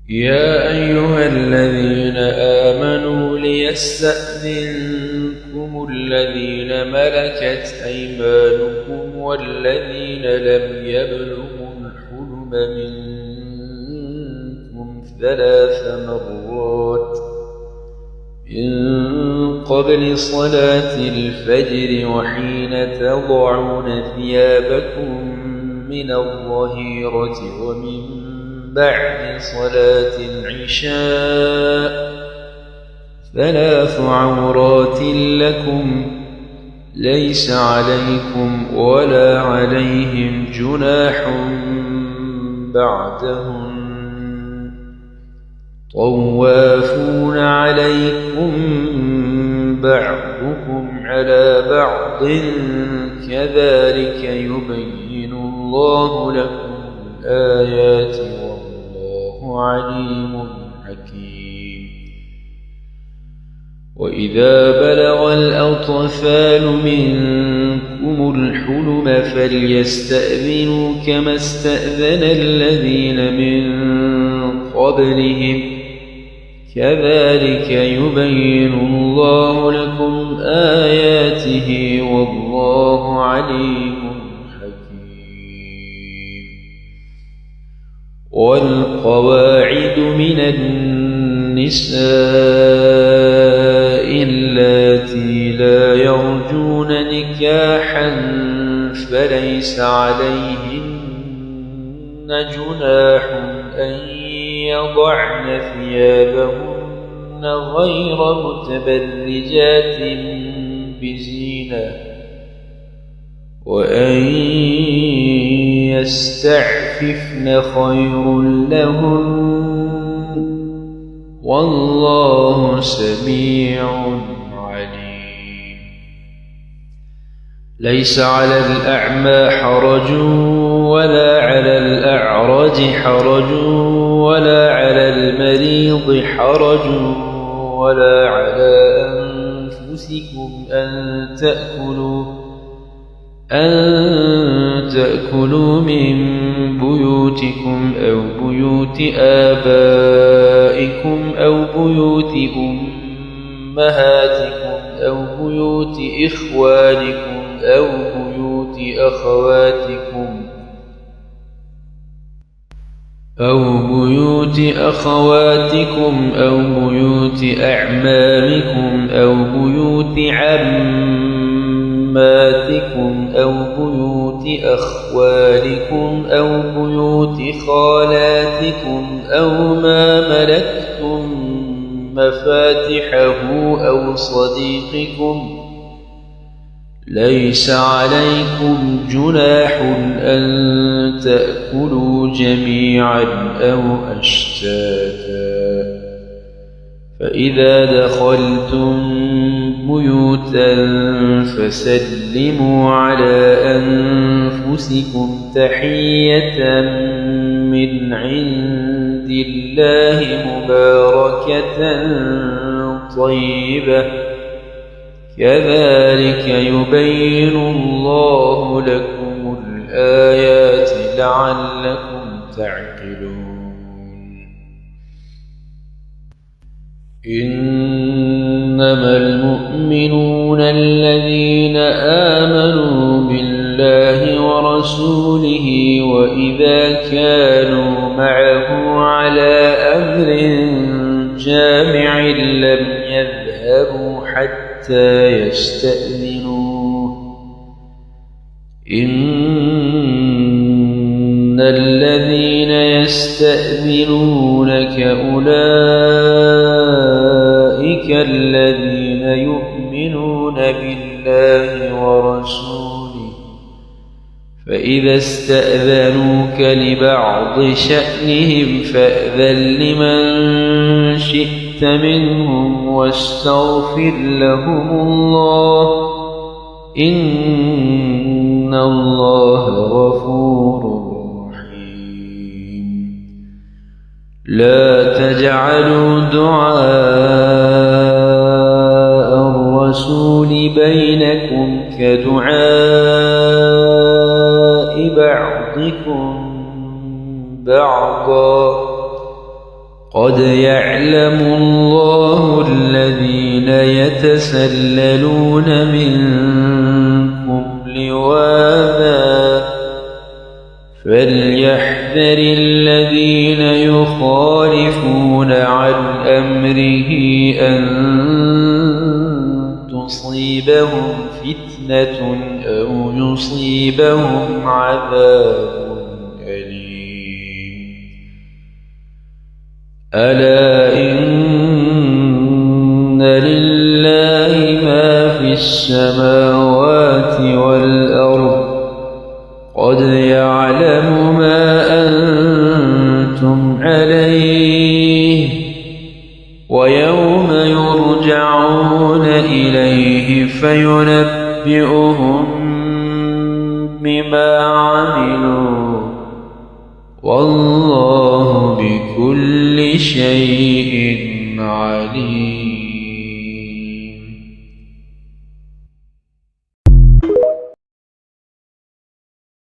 يا أيها الذين آمنوا ليستأذنكم الذين ملكت أيمانكم والذين لم يبلغوا الحلم منكم 3 مرات من قبل صلاة الفجر وحين تضعون ثيابكم من الظهيرة ومن بعد صلاة العشاء 3 عورات لكم ليس عليكم ولا عليهم جناح بعدهم طوافون عليكم بعضكم على بعض كذلك يبين الله لكم الآيات والله عليم حكيم. وإذا بلغ الأطفال منكم الحلم فليستأذنوا كما استأذن الذين من قبلهم كذلك يبين الله لكم آياته والله عليم حكيم. والقواعد من النساء اللاتي لا يرجون نكاحا فليس عليهن جناح أن يضعن ثيابهن غير متبرجات بزينة وأن يستعففن خير لهن والله سميع عليم. ليس على الأعمى حرج ولا على الأعرج حرج ولا على المريض حرج ولا على أنفسكم أن تأكلوا من بيوتكم أو بيوت آبائكم أو بيوت أمهاتكم أو بيوت إخوانكم أو بيوت أخواتكم أو بيوت أعمامكم أو بيوت عماتكم أو بيوت أخوالكم أو بيوت خالاتكم أو ما ملكتم مفاتحه أو صديقكم ليس عليكم جناح أن تأكلوا جميعا أو أشتاتا فإذا دخلتم بيوتا فسلموا على أنفسكم تحية من عند الله مباركة طيبة كذلك يبين الله لكم الآيات لعلكم تعقلون. إنما المؤمنون الذين آمنوا بالله ورسوله وإذا كانوا معه على أمر جامع لم يذهبوا حتى يستأذنوه إن الذين يستأذنونك أولئك الذين يؤمنون بالله ورسوله فإذا استأذنوك لبعض شأنهم فأذن لمن شئت منهم واستغفر لهم الله إن الله غفور رحيم. لا تجعلوا دعاء الرسول بينكم كدعاء بعضكم بعضا قد يعلم الله الذين يتسللون منكم لواذا فليحذر الذين يخالفون عن أمره أن تصيبهم فتنة أو يصيبهم عذاب أليم ألا إن لله ما في السماوات والأرض قد يعلم ما أنتم عليه ويوم يرجعون إليه فينبئهم بما عملوا والله بكل شيء عليم.